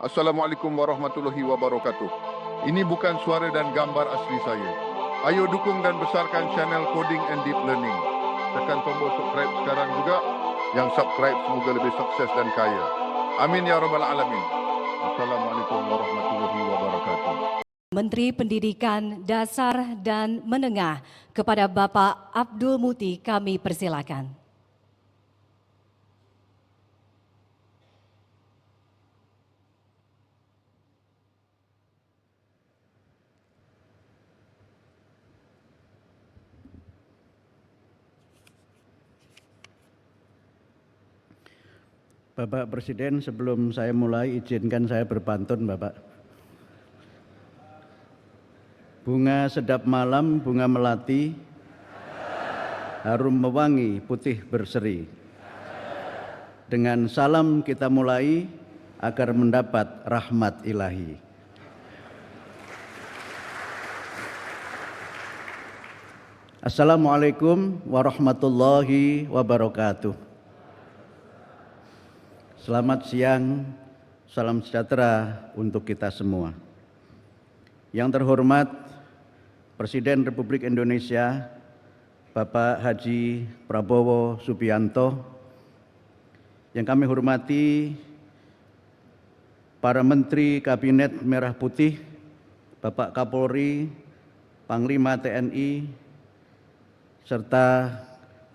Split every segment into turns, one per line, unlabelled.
Assalamualaikum warahmatullahi wabarakatuh. Ini bukan suara dan gambar asli saya. Ayo dukung dan besarkan channel Coding and Deep Learning. Tekan tombol subscribe sekarang juga. Yang subscribe semoga lebih sukses dan kaya. Amin ya rabbal alamin. Assalamualaikum warahmatullahi wabarakatuh.
Menteri Pendidikan Dasar dan Menengah kepada Bapak Abdul Muti kami persilakan.
Bapak Presiden, sebelum saya mulai, izinkan saya berpantun, Bapak. Bunga sedap malam, bunga melati, harum mewangi, putih berseri. Dengan salam kita mulai agar mendapat rahmat ilahi. Assalamualaikum warahmatullahi wabarakatuh. Selamat siang, salam sejahtera untuk kita semua. Yang terhormat Presiden Republik Indonesia, Bapak Haji Prabowo Subianto, yang kami hormati para Menteri Kabinet Merah Putih, Bapak Kapolri, Panglima TNI, serta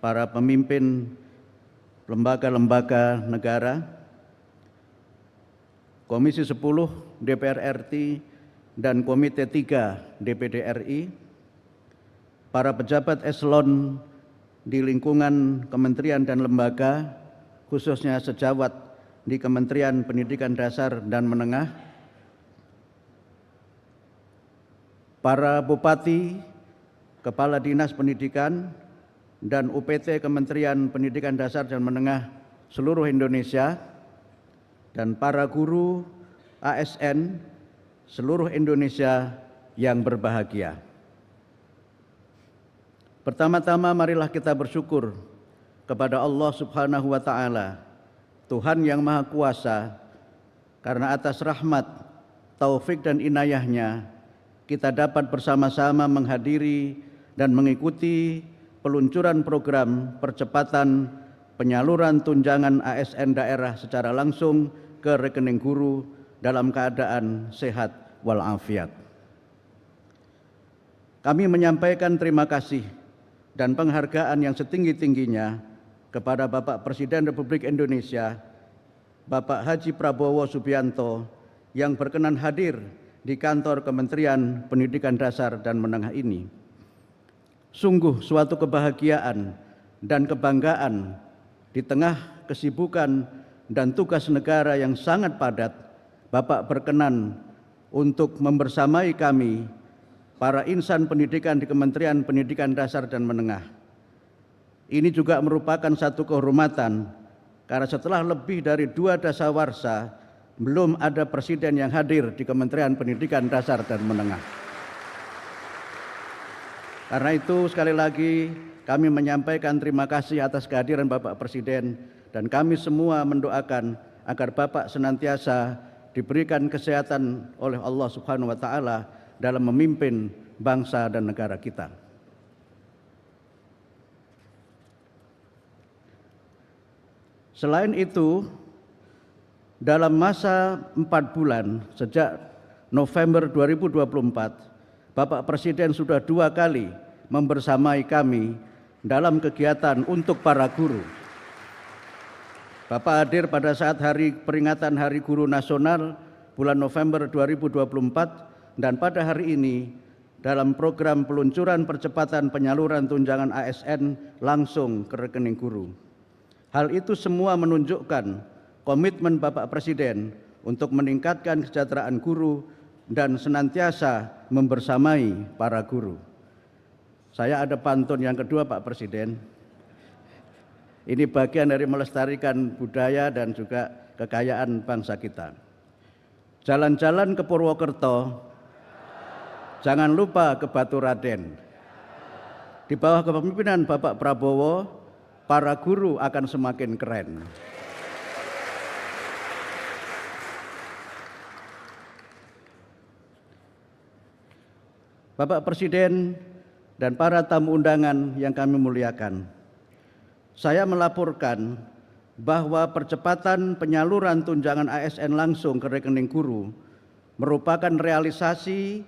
para pemimpin lembaga-lembaga negara, Komisi 10 DPR RI dan Komite 3 DPD RI, para pejabat eselon di lingkungan kementerian dan lembaga, khususnya sejawat di Kementerian Pendidikan Dasar dan Menengah, para bupati, kepala dinas pendidikan, dan UPT Kementerian Pendidikan Dasar dan Menengah seluruh Indonesia, dan para guru ASN seluruh Indonesia yang berbahagia. Pertama-tama marilah kita bersyukur kepada Allah Subhanahu wa Ta'ala, Tuhan yang Maha Kuasa, karena atas rahmat, taufik dan inayahnya kita dapat bersama-sama menghadiri dan mengikuti peluncuran program percepatan penyaluran tunjangan ASN daerah secara langsung ke rekening guru dalam keadaan sehat walafiat. Kami menyampaikan terima kasih dan penghargaan yang setinggi-tingginya kepada Bapak Presiden Republik Indonesia, Bapak Haji Prabowo Subianto, yang berkenan hadir di kantor Kementerian Pendidikan Dasar dan Menengah ini. Sungguh suatu kebahagiaan dan kebanggaan di tengah kesibukan dan tugas negara yang sangat padat, Bapak berkenan untuk membersamai kami, para insan pendidikan di Kementerian Pendidikan Dasar dan Menengah. Ini juga merupakan satu kehormatan, karena setelah lebih dari 2 dasawarsa, belum ada presiden yang hadir di Kementerian Pendidikan Dasar dan Menengah. Karena itu sekali lagi kami menyampaikan terima kasih atas kehadiran Bapak Presiden, dan kami semua mendoakan agar Bapak senantiasa diberikan kesehatan oleh Allah Subhanahu wa Ta'ala dalam memimpin bangsa dan negara kita. Selain itu, dalam masa 4 bulan sejak November 2024, Bapak Presiden sudah 2 kali membersamai kami dalam kegiatan untuk para guru. Bapak hadir pada saat peringatan Hari Guru Nasional bulan November 2024, dan pada hari ini dalam program peluncuran percepatan penyaluran tunjangan ASN langsung ke rekening guru. Hal itu semua menunjukkan komitmen Bapak Presiden untuk meningkatkan kesejahteraan guru dan senantiasa membersamai para guru. Saya ada pantun yang kedua, Pak Presiden. Ini bagian dari melestarikan budaya dan juga kekayaan bangsa kita. Jalan-jalan ke Purwokerto, jangan lupa ke Batu Raden. Di bawah kepemimpinan Bapak Prabowo, para guru akan semakin keren. Bapak Presiden dan para tamu undangan yang kami muliakan, saya melaporkan bahwa percepatan penyaluran tunjangan ASN langsung ke rekening guru merupakan realisasi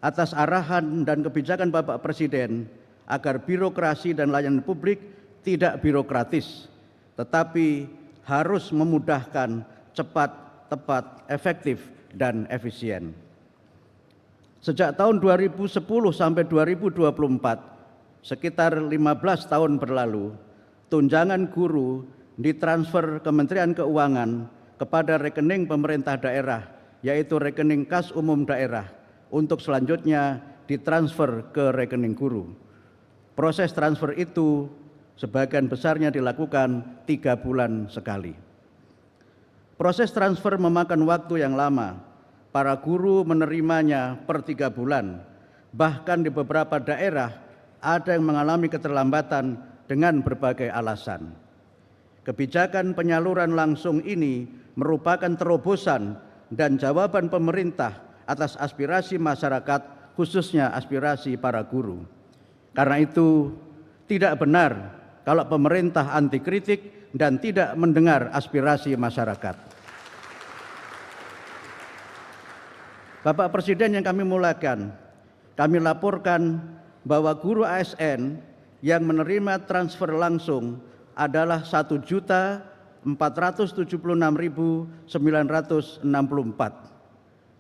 atas arahan dan kebijakan Bapak Presiden agar birokrasi dan layanan publik tidak birokratis, tetapi harus memudahkan, cepat, tepat, efektif, dan efisien. Sejak tahun 2010 sampai 2024, sekitar 15 tahun berlalu, tunjangan guru ditransfer Kementerian Keuangan kepada rekening pemerintah daerah, yaitu rekening kas umum daerah, untuk selanjutnya ditransfer ke rekening guru. Proses transfer itu sebagian besarnya dilakukan 3 bulan sekali. Proses transfer memakan waktu yang lama. Para guru menerimanya per 3 bulan. Bahkan di beberapa daerah ada yang mengalami keterlambatan dengan berbagai alasan. Kebijakan penyaluran langsung ini merupakan terobosan dan jawaban pemerintah atas aspirasi masyarakat, khususnya aspirasi para guru. Karena itu tidak benar kalau pemerintah anti kritik dan tidak mendengar aspirasi masyarakat. Bapak Presiden yang kami muliakan, kami laporkan bahwa guru ASN yang menerima transfer langsung adalah 1.476.964.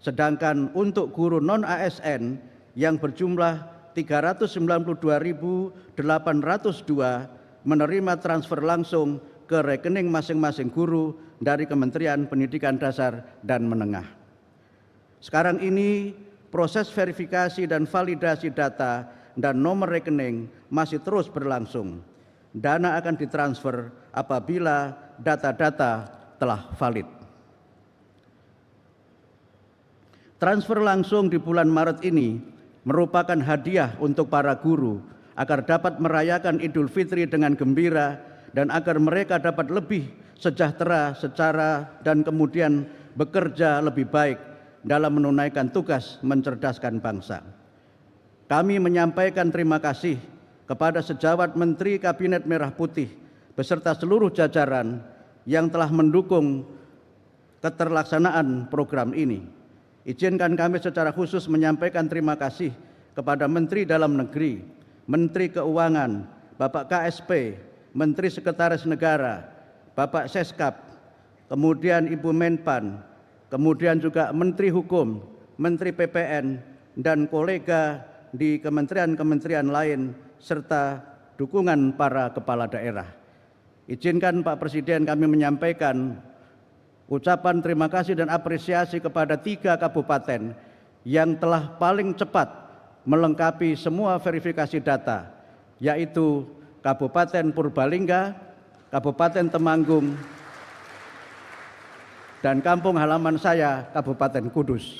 Sedangkan untuk guru non-ASN yang berjumlah 392.802 menerima transfer langsung ke rekening masing-masing guru dari Kementerian Pendidikan Dasar dan Menengah. Sekarang ini proses verifikasi dan validasi data dan nomor rekening masih terus berlangsung. Dana akan ditransfer apabila data-data telah valid. Transfer langsung di bulan Maret ini merupakan hadiah untuk para guru agar dapat merayakan Idul Fitri dengan gembira dan agar mereka dapat lebih sejahtera secara dan kemudian bekerja lebih baik dalam menunaikan tugas mencerdaskan bangsa. Kami menyampaikan terima kasih kepada sejawat Menteri Kabinet Merah Putih beserta seluruh jajaran yang telah mendukung keterlaksanaan program ini. Izinkan kami secara khusus menyampaikan terima kasih kepada Menteri Dalam Negeri, Menteri Keuangan, Bapak KSP, Menteri Sekretaris Negara, Bapak Seskap, kemudian Ibu Menpan, kemudian juga Menteri Hukum, Menteri PPN, dan kolega di kementerian-kementerian lain, serta dukungan para kepala daerah. Izinkan Pak Presiden kami menyampaikan ucapan terima kasih dan apresiasi kepada 3 kabupaten yang telah paling cepat melengkapi semua verifikasi data, yaitu Kabupaten Purbalingga, Kabupaten Temanggung, dan kampung halaman saya, Kabupaten Kudus.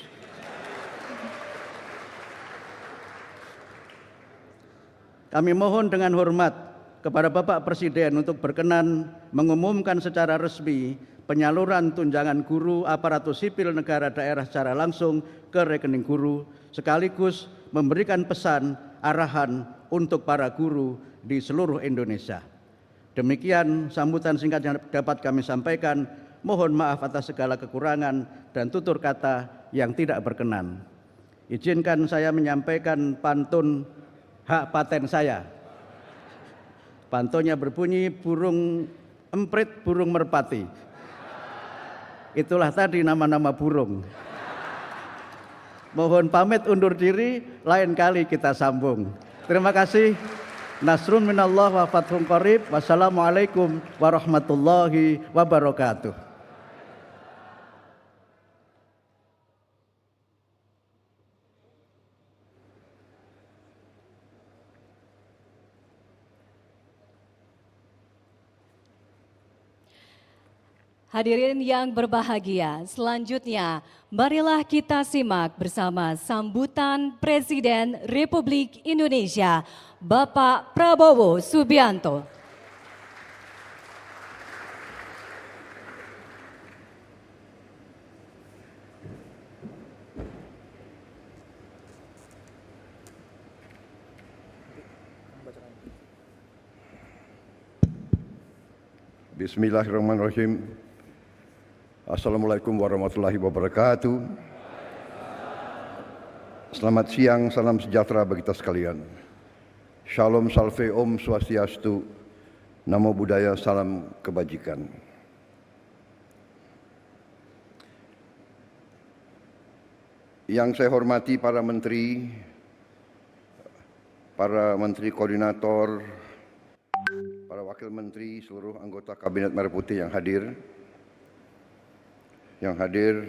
Kami mohon dengan hormat kepada Bapak Presiden untuk berkenan mengumumkan secara resmi penyaluran tunjangan guru aparatur sipil negara daerah secara langsung ke rekening guru, sekaligus memberikan pesan arahan untuk para guru di seluruh Indonesia. Demikian sambutan singkat yang dapat kami sampaikan. Mohon maaf atas segala kekurangan dan tutur kata yang tidak berkenan. Izinkan saya menyampaikan pantun hak paten saya. Pantunnya berbunyi, burung emprit, burung merpati. Itulah tadi nama-nama burung. Mohon pamit undur diri, lain kali kita sambung. Terima kasih. Nasrun minallah wa fathun qarib. Wassalamualaikum warahmatullahi wabarakatuh.
Hadirin yang berbahagia, selanjutnya marilah kita simak bersama sambutan Presiden Republik Indonesia, Bapak Prabowo Subianto.
Bismillahirrahmanirrahim. Assalamualaikum warahmatullahi wabarakatuh. Selamat siang, salam sejahtera bagi kita sekalian. Shalom, salve, om, swastiastu, namo buddhaya, salam kebajikan. Yang saya hormati para menteri koordinator, para wakil menteri, seluruh anggota Kabinet Merah Putih yang hadir,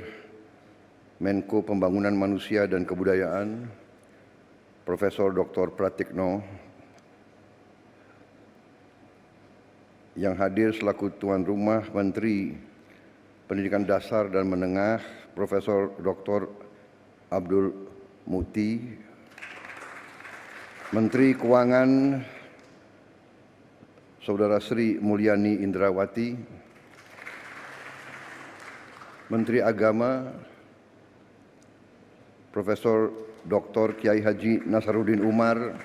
Menko Pembangunan Manusia dan Kebudayaan, Profesor Dr. Pratikno, yang hadir selaku tuan rumah Menteri Pendidikan Dasar dan Menengah, Profesor Dr. Abdul Muti, Menteri Keuangan Saudara Sri Mulyani Indrawati, Menteri Agama Profesor Dr. Kiai Haji Nasaruddin Umar,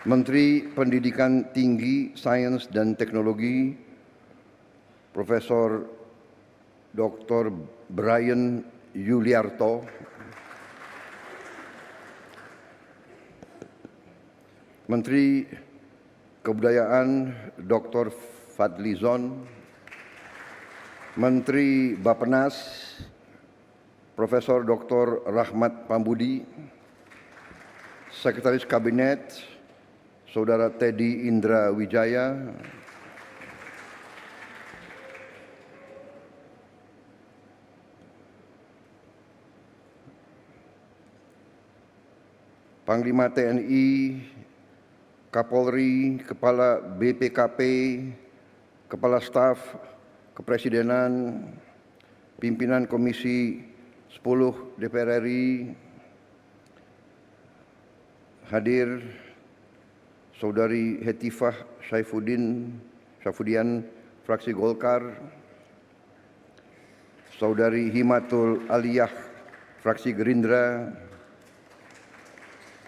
Menteri Pendidikan Tinggi, Sains dan Teknologi Profesor Dr. Brian Yuliarto, Menteri Kebudayaan Dr. Fadlizon, Menteri Bappenas Profesor Dr. Rahmat Pambudi, Sekretaris Kabinet Saudara Teddy Indra Wijaya, Panglima TNI, Kapolri, Kepala BPKP, Kepala Staf Kepresidenan, Pimpinan Komisi 10 DPR RI, hadir Saudari Hetifah Saifudian, fraksi Golkar, Saudari Himatul Aliyah, fraksi Gerindra,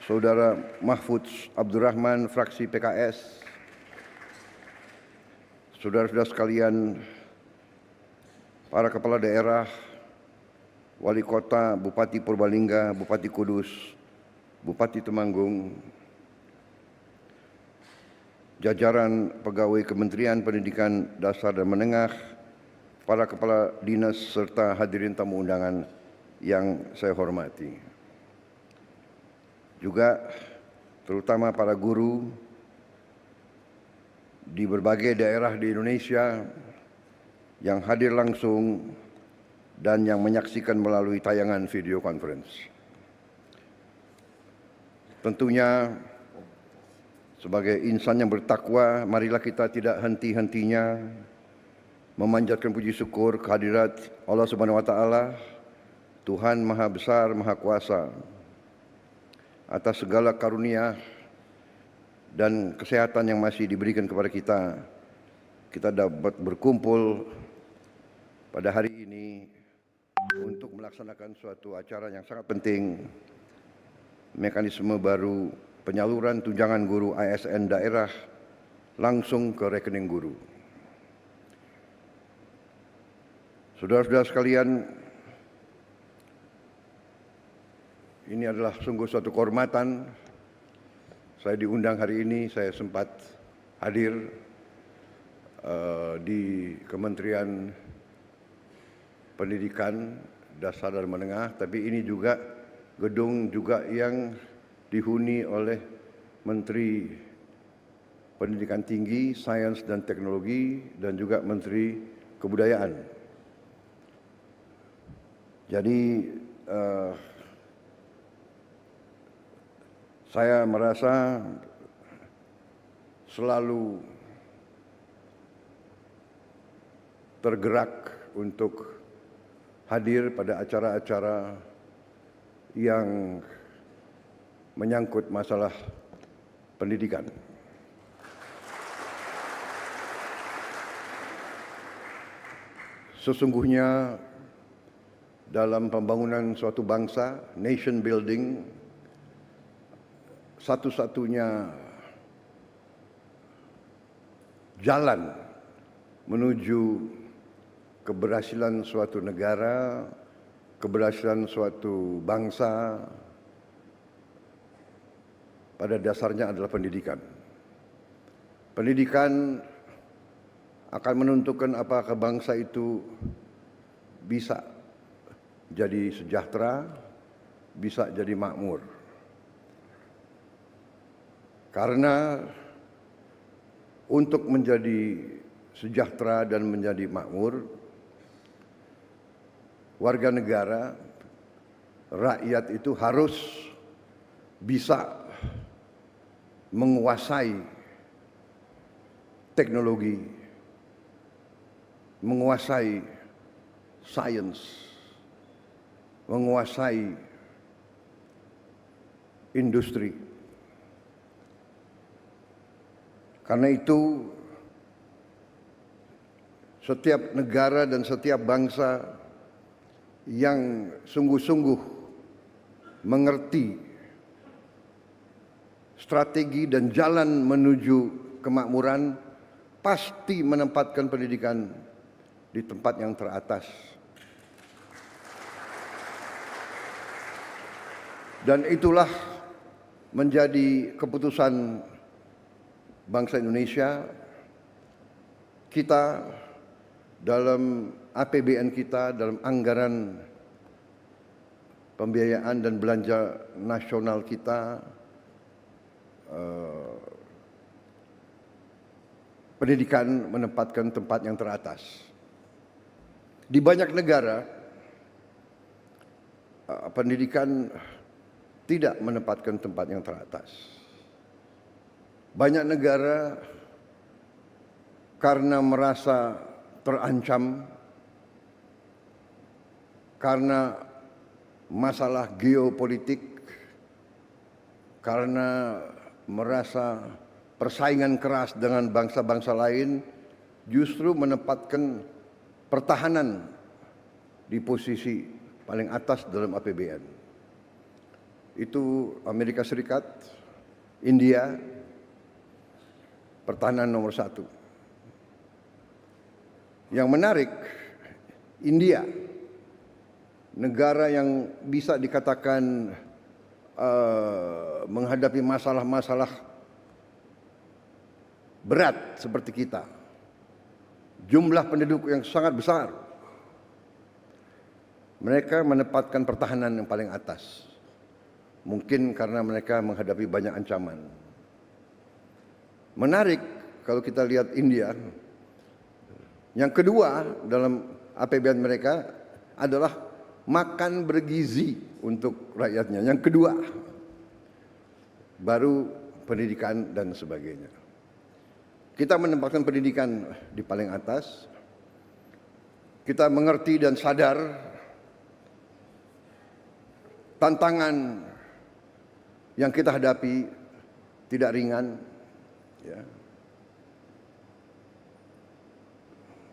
Saudara Mahfud Abdurrahman, fraksi PKS, saudara-saudara sekalian, para kepala daerah, wali kota, Bupati Purbalingga, Bupati Kudus, Bupati Temanggung, jajaran pegawai Kementerian Pendidikan Dasar dan Menengah, para kepala dinas serta hadirin tamu undangan yang saya hormati. Juga terutama para guru di berbagai daerah di Indonesia yang hadir langsung dan yang menyaksikan melalui tayangan video conference. Tentunya sebagai insan yang bertakwa, marilah kita tidak henti-hentinya memanjatkan puji syukur kehadirat Allah Subhanahu wa taala, Tuhan Maha Besar, Maha Kuasa, atas segala karunia dan kesehatan yang masih diberikan kepada kita. Kita dapat berkumpul pada hari ini untuk melaksanakan suatu acara yang sangat penting, mekanisme baru penyaluran tunjangan guru ASN daerah langsung ke rekening guru. Saudara-saudara sekalian, ini adalah sungguh suatu kehormatan. Saya diundang hari ini, saya sempat hadir di Kementerian Pendidikan Dasar dan Menengah, tapi ini juga gedung juga yang dihuni oleh Menteri Pendidikan Tinggi, Sains dan Teknologi, dan juga Menteri Kebudayaan. Jadi saya merasa selalu tergerak untuk hadir pada acara-acara yang menyangkut masalah pendidikan. Sesungguhnya dalam pembangunan suatu bangsa, nation building, satu-satunya jalan menuju keberhasilan suatu negara, keberhasilan suatu bangsa, pada dasarnya adalah pendidikan. Pendidikan akan menentukan apakah bangsa itu bisa jadi sejahtera, bisa jadi makmur. Karena untuk menjadi sejahtera dan menjadi makmur, warga negara, rakyat itu harus bisa menguasai teknologi, menguasai sains, menguasai industri. Karena itu, setiap negara dan setiap bangsa yang sungguh-sungguh mengerti strategi dan jalan menuju kemakmuran pasti menempatkan pendidikan di tempat yang teratas. Dan itulah menjadi keputusan bangsa Indonesia. Kita dalam APBN kita, dalam anggaran pembiayaan dan belanja nasional kita, pendidikan menempatkan tempat yang teratas. Di banyak negara, pendidikan tidak menempatkan tempat yang teratas. Banyak negara karena merasa terancam, karena masalah geopolitik, karena merasa persaingan keras dengan bangsa-bangsa lain, justru menempatkan pertahanan di posisi paling atas dalam APBN. Itu Amerika Serikat, India, pertahanan nomor 1. Yang menarik, India, negara yang bisa dikatakan menghadapi masalah-masalah berat seperti kita, jumlah penduduk yang sangat besar, mereka menempatkan pertahanan yang paling atas. Mungkin karena mereka menghadapi banyak ancaman. Menarik kalau kita lihat India, yang kedua dalam APBN mereka adalah makan bergizi untuk rakyatnya. Yang kedua, baru pendidikan dan sebagainya. Kita menempatkan pendidikan di paling atas. Kita mengerti dan sadar tantangan yang kita hadapi tidak ringan. Ya.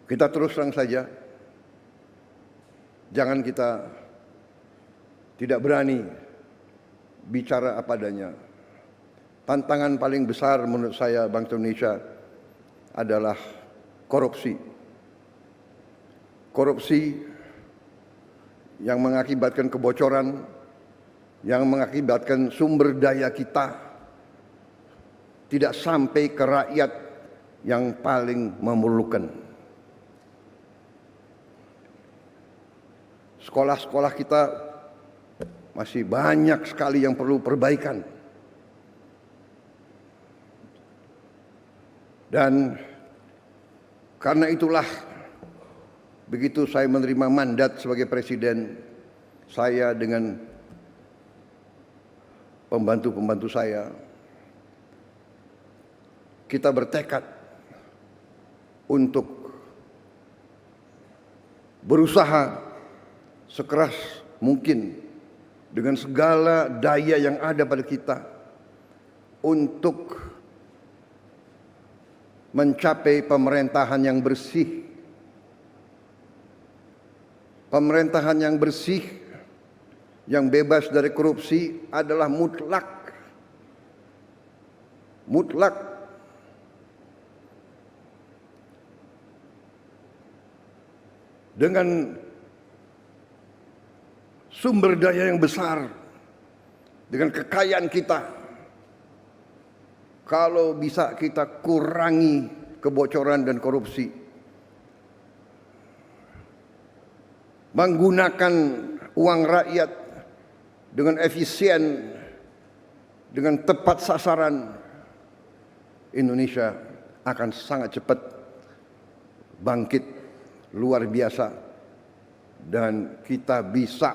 Kita terus terang saja, jangan kita tidak berani bicara apa adanya. Tantangan paling besar menurut saya bangsa Indonesia adalah korupsi. Korupsi yang mengakibatkan kebocoran, yang mengakibatkan sumber daya kita tidak sampai ke rakyat yang paling memerlukan. Sekolah-sekolah kita masih banyak sekali yang perlu perbaikan. Dan karena itulah, begitu saya menerima mandat sebagai presiden, saya dengan pembantu-pembantu saya, kita bertekad untuk berusaha sekeras mungkin dengan segala daya yang ada pada kita untuk mencapai pemerintahan yang bersih. Pemerintahan yang bersih, yang bebas dari korupsi adalah mutlak. Mutlak. dengan sumber daya yang besar, dengan kekayaan kita, kalau bisa kita kurangi kebocoran dan korupsi, menggunakan uang rakyat dengan efisien, dengan tepat sasaran, Indonesia akan sangat cepat bangkit luar biasa dan kita bisa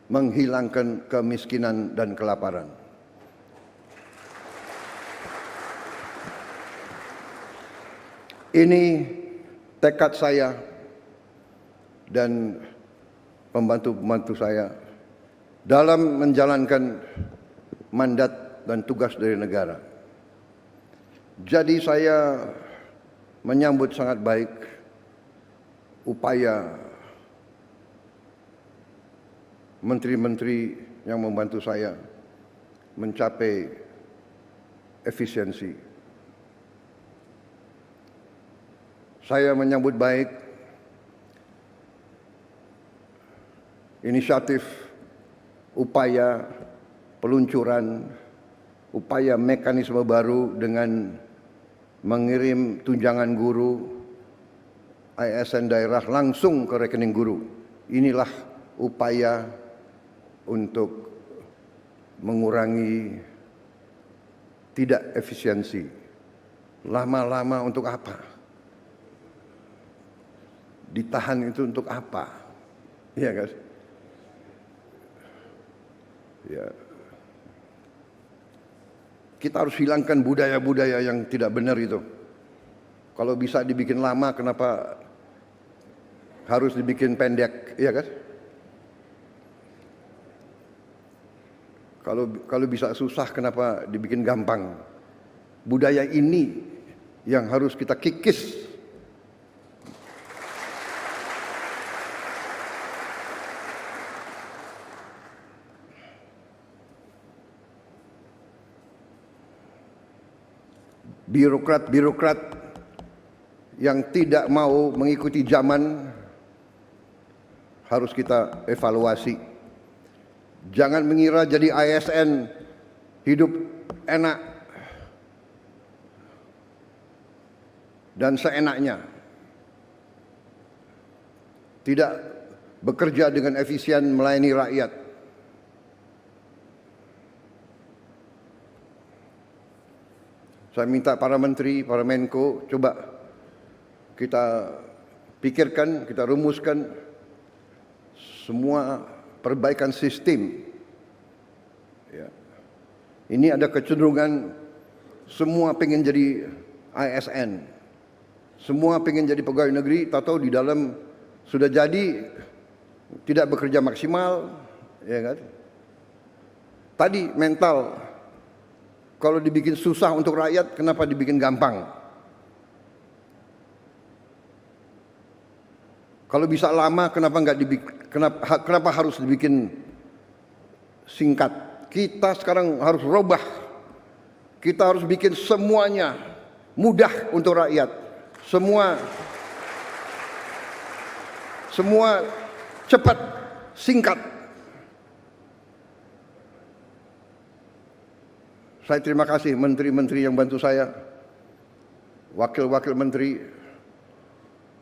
menghilangkan kemiskinan dan kelaparan. Ini tekad saya dan pembantu-pembantu saya dalam menjalankan mandat dan tugas dari negara. Jadi saya menyambut sangat baik upaya menteri-menteri yang membantu saya mencapai efisiensi. Saya menyambut baik inisiatif, upaya peluncuran, upaya mekanisme baru dengan mengirim tunjangan guru ASN daerah langsung ke rekening guru. Inilah upaya untuk mengurangi tidak efisiensi. Lama-lama untuk apa? Ditahan itu untuk apa? Iya kan? Ya. Kita harus hilangkan budaya-budaya yang tidak benar itu. Kalau bisa dibikin lama, kenapa harus dibikin pendek? Iya kan? Kalau bisa susah, kenapa dibikin gampang? Budaya ini yang harus kita kikis. Birokrat-birokrat yang tidak mau mengikuti zaman harus kita evaluasi. Jangan mengira jadi ASN hidup enak dan seenaknya. Tidak bekerja dengan efisien melayani rakyat. Saya minta para menteri, para Menko, coba kita pikirkan, kita rumuskan semua perbaikan sistem. Ya. Ini ada kecenderungan semua pengen jadi ASN, semua pengen jadi pegawai negeri, tahu di dalam sudah jadi tidak bekerja maksimal, ya kan? Tadi mental. Kalau dibikin susah untuk rakyat, kenapa dibikin gampang? Kalau bisa lama, kenapa harus dibikin singkat? Kita sekarang harus robah. Kita harus bikin semuanya mudah untuk rakyat. Semua cepat, singkat. Saya terima kasih menteri-menteri yang bantu saya, wakil-wakil menteri,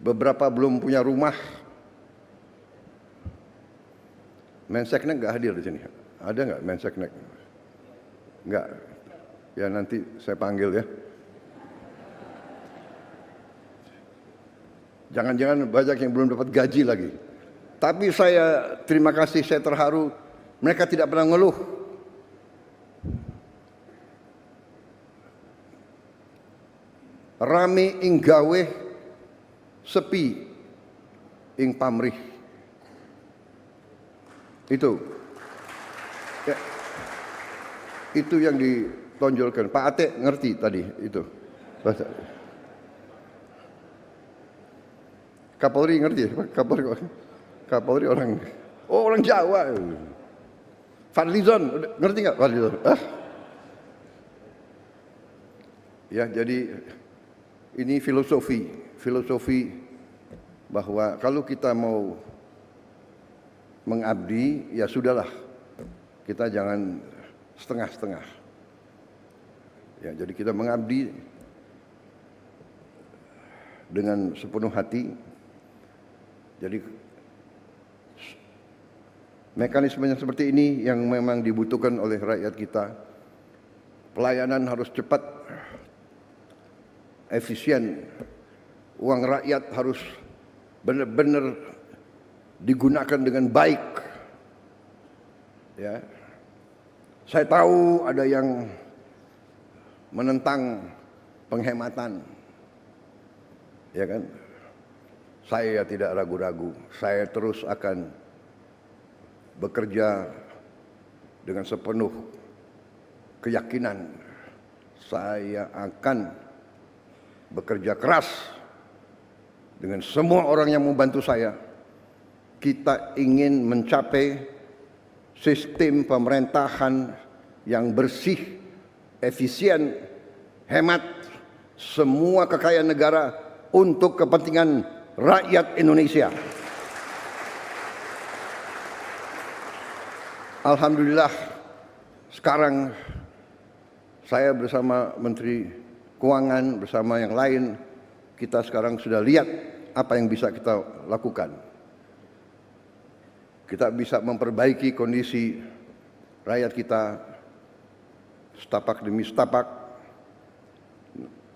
beberapa belum punya rumah. Menseknek nggak hadir di sini? Ada nggak Menseknek? Nggak. Ya nanti saya panggil ya. Jangan-jangan banyak yang belum dapat gaji lagi. Tapi saya terima kasih, saya terharu. Mereka tidak pernah ngeluh. Rame ing gawe, sepi ing pamrih. Itu. Ya. Itu yang ditonjolkan. Pak Ate ngerti tadi itu. Bahasa. Kapolri ngerti? Kapolri orang Jawa. Fadlizon ngerti nggak Fadlizon? Ya, jadi ini filosofi bahwa kalau kita mau mengabdi, ya sudahlah, kita jangan setengah-setengah. Ya, jadi kita mengabdi dengan sepenuh hati. Jadi mekanisme yang seperti ini yang memang dibutuhkan oleh rakyat kita. Pelayanan harus cepat, efisien, uang rakyat harus benar-benar digunakan dengan baik. Ya. Saya tahu ada yang menentang penghematan. Ya kan? Saya tidak ragu-ragu, saya terus akan bekerja dengan sepenuh keyakinan. Saya akan bekerja keras dengan semua orang yang membantu saya. Kita ingin mencapai sistem pemerintahan yang bersih, efisien, hemat, semua kekayaan negara untuk kepentingan rakyat Indonesia. Alhamdulillah, sekarang saya bersama Menteri Keuangan, bersama yang lain, kita sekarang sudah lihat apa yang bisa kita lakukan. Kita bisa memperbaiki kondisi rakyat kita setapak demi setapak.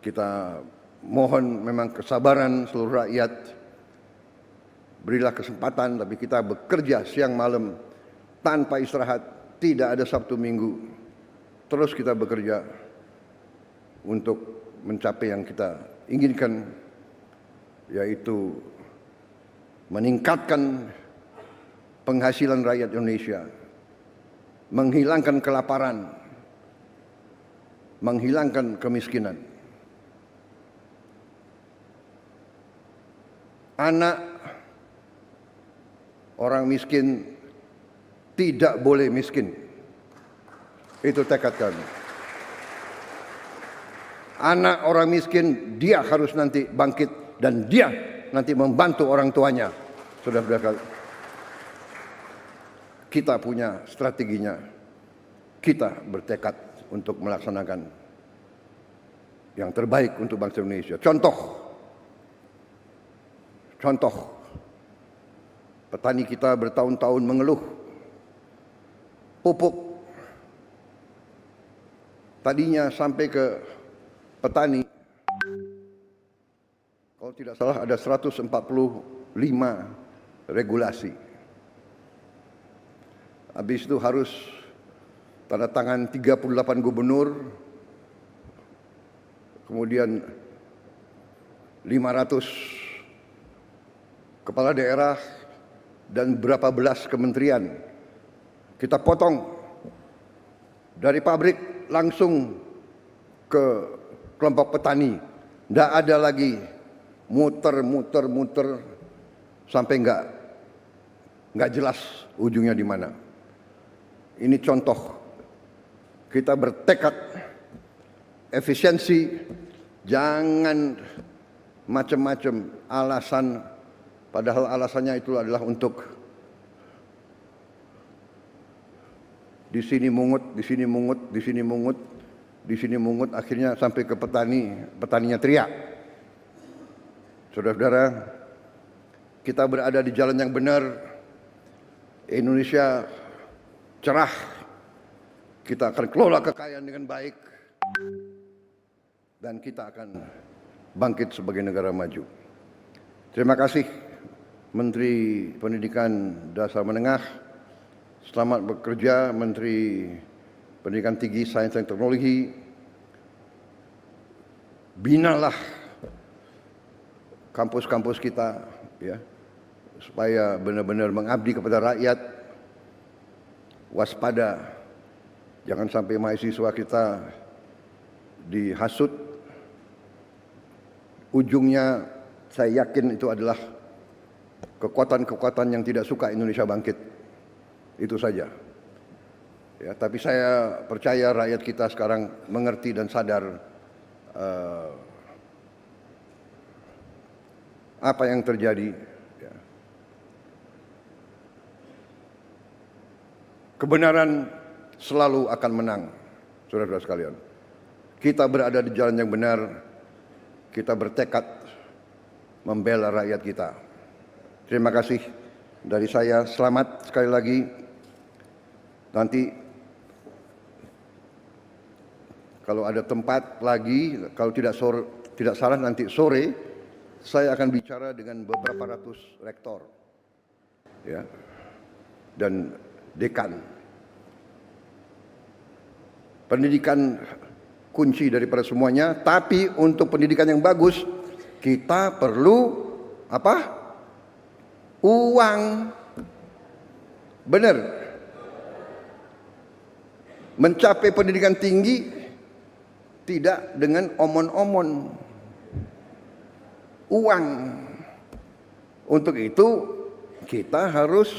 Kita mohon memang kesabaran seluruh rakyat. Berilah kesempatan, tapi kita bekerja siang malam tanpa istirahat, tidak ada Sabtu Minggu. Terus kita bekerja untuk mencapai yang kita inginkan, yaitu meningkatkan penghasilan rakyat Indonesia, menghilangkan kelaparan, menghilangkan kemiskinan. Anak orang miskin tidak boleh miskin. Itu tekad kami. Anak orang miskin, dia harus nanti bangkit dan dia nanti membantu orang tuanya. Saudara-saudara, kita punya strateginya. Kita bertekad untuk melaksanakan yang terbaik untuk bangsa Indonesia. Contoh, petani kita bertahun-tahun mengeluh pupuk. Tadinya sampai ke petani, kalau tidak salah ada 145 regulasi. Habis itu harus tanda tangan 38 gubernur, kemudian 500 kepala daerah dan berapa belas kementerian. Kita potong dari pabrik langsung ke kelompok petani. Tidak ada lagi muter sampai nggak jelas ujungnya di mana. Ini contoh. Kita bertekad efisiensi, jangan macam-macam alasan. Padahal alasannya itu adalah untuk di sini mungut, akhirnya sampai ke petaninya teriak. Saudara-saudara, kita berada di jalan yang benar. Indonesia cerah. Kita akan kelola kekayaan dengan baik dan kita akan bangkit sebagai negara maju. Terima kasih Menteri Pendidikan Dasar Menengah. Selamat bekerja Menteri Pendidikan Tinggi, Sains dan Teknologi. Binalah kampus-kampus kita, ya, supaya benar-benar mengabdi kepada rakyat. Waspada, jangan sampai mahasiswa kita dihasut. Ujungnya saya yakin itu adalah kekuatan-kekuatan yang tidak suka Indonesia bangkit. Itu saja. Ya, tapi saya percaya rakyat kita sekarang mengerti dan sadar apa yang terjadi. Ya. Kebenaran selalu akan menang, saudara-saudara sekalian. Kita berada di jalan yang benar, kita bertekad membela rakyat kita. Terima kasih dari saya, selamat sekali lagi. Nanti kalau ada tempat lagi, kalau tidak salah nanti sore, saya akan bicara dengan beberapa ratus rektor ya, dan dekan. Pendidikan kunci daripada semuanya, tapi untuk pendidikan yang bagus kita perlu apa? Uang. Benar. Mencapai pendidikan tinggi tidak dengan omon-omon. Uang. Untuk itu kita harus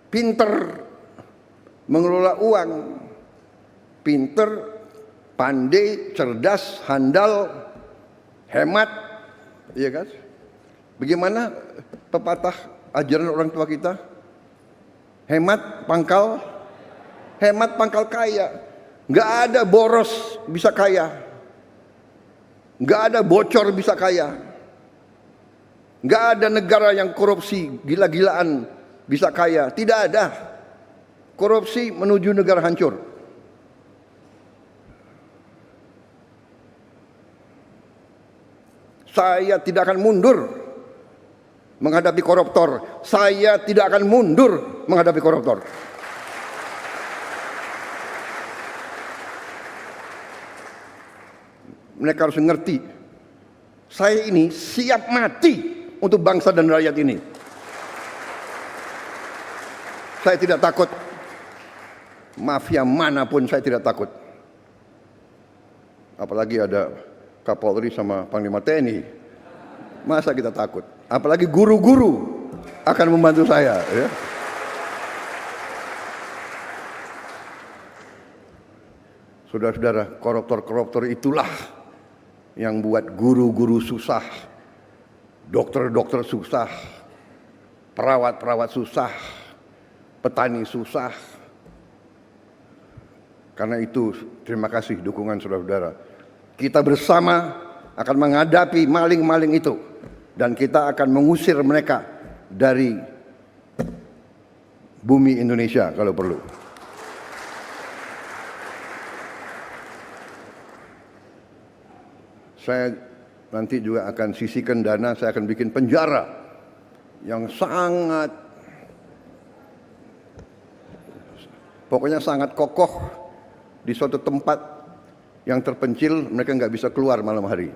pinter mengelola uang. Pinter, pandai, cerdas, handal, hemat, iya kan? Bagaimana pepatah ajaran orang tua kita? Hemat pangkal kaya. Nggak ada boros bisa kaya, nggak ada bocor bisa kaya, nggak ada negara yang korupsi gila-gilaan bisa kaya. Tidak ada. Korupsi menuju negara hancur. Saya tidak akan mundur menghadapi koruptor. Saya tidak akan mundur menghadapi koruptor. Mereka harus mengerti, saya ini siap mati untuk bangsa dan rakyat ini. Saya tidak takut. Mafia manapun saya tidak takut. Apalagi ada Kapolri sama Panglima TNI, masa kita takut? Apalagi guru-guru akan membantu saya. Ya. Saudara-saudara, koruptor-koruptor itulah yang buat guru-guru susah, dokter-dokter susah, perawat-perawat susah, petani susah. Karena itu, terima kasih dukungan saudara-saudara. Kita bersama akan menghadapi maling-maling itu, dan kita akan mengusir mereka dari bumi Indonesia kalau perlu. Saya nanti juga akan sisihkan dana, saya akan bikin penjara yang sangat, pokoknya sangat kokoh di suatu tempat yang terpencil, mereka nggak bisa keluar malam hari.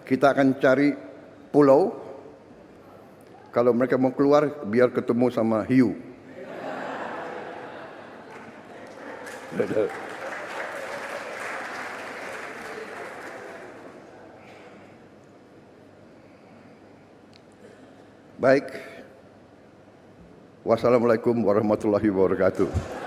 Kita akan cari pulau, kalau mereka mau keluar biar ketemu sama hiu. Baik. Wassalamualaikum warahmatullahi wabarakatuh.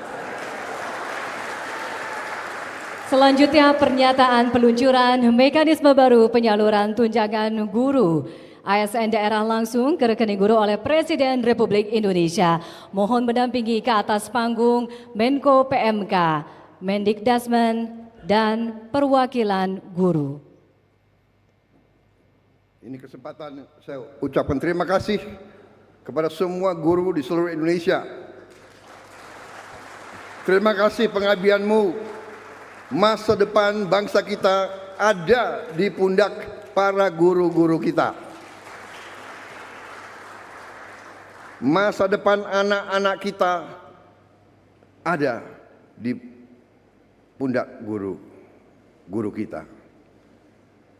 Selanjutnya pernyataan peluncuran mekanisme baru penyaluran tunjangan guru ASN daerah langsung ke rekening guru oleh Presiden Republik Indonesia. Mohon mendampingi ke atas panggung Menko PMK, Mendikdasmen, dan perwakilan guru.
Ini kesempatan saya ucapkan terima kasih kepada semua guru di seluruh Indonesia. Terima kasih pengabdianmu. Masa depan bangsa kita ada di pundak para guru-guru kita. Masa depan anak-anak kita ada di pundak guru kita.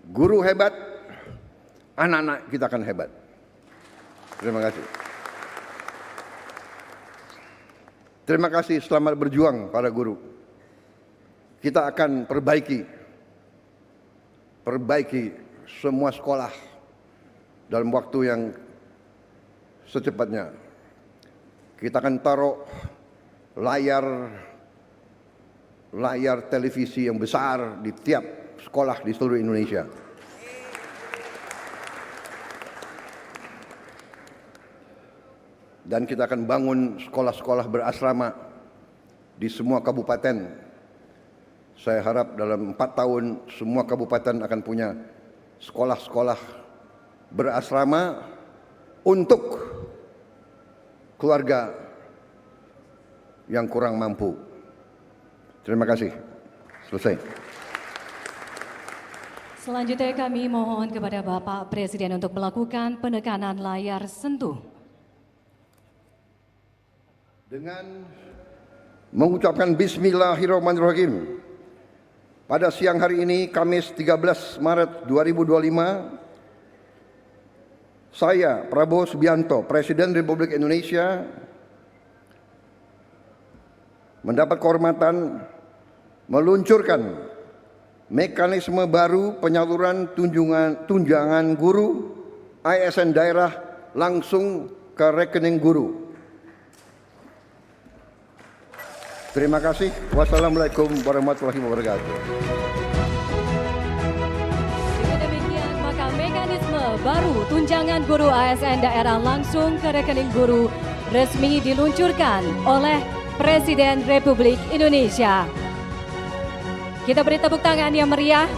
Guru hebat, anak-anak kita akan hebat. Terima kasih. Terima kasih, selamat berjuang para guru. Kita akan perbaiki semua sekolah dalam waktu yang secepatnya. Kita akan taruh layar layar televisi yang besar di tiap sekolah di seluruh Indonesia. Dan kita akan bangun sekolah-sekolah berasrama di semua kabupaten. Saya harap dalam 4 tahun semua kabupaten akan punya sekolah-sekolah berasrama untuk keluarga yang kurang mampu. Terima kasih. Selesai.
Selanjutnya kami mohon kepada Bapak Presiden untuk melakukan penekanan layar sentuh.
Dengan mengucapkan Bismillahirrahmanirrahim, pada siang hari ini, Kamis 13 Maret 2025, saya, Prabowo Subianto, Presiden Republik Indonesia, mendapat kehormatan meluncurkan mekanisme baru penyaluran tunjangan guru ASN daerah langsung ke rekening guru. Terima kasih. Wassalamualaikum warahmatullahi wabarakatuh.
Dengan demikian, maka mekanisme baru tunjangan guru ASN daerah langsung ke rekening guru resmi diluncurkan oleh Presiden Republik Indonesia. Kita beri tepuk tangan yang meriah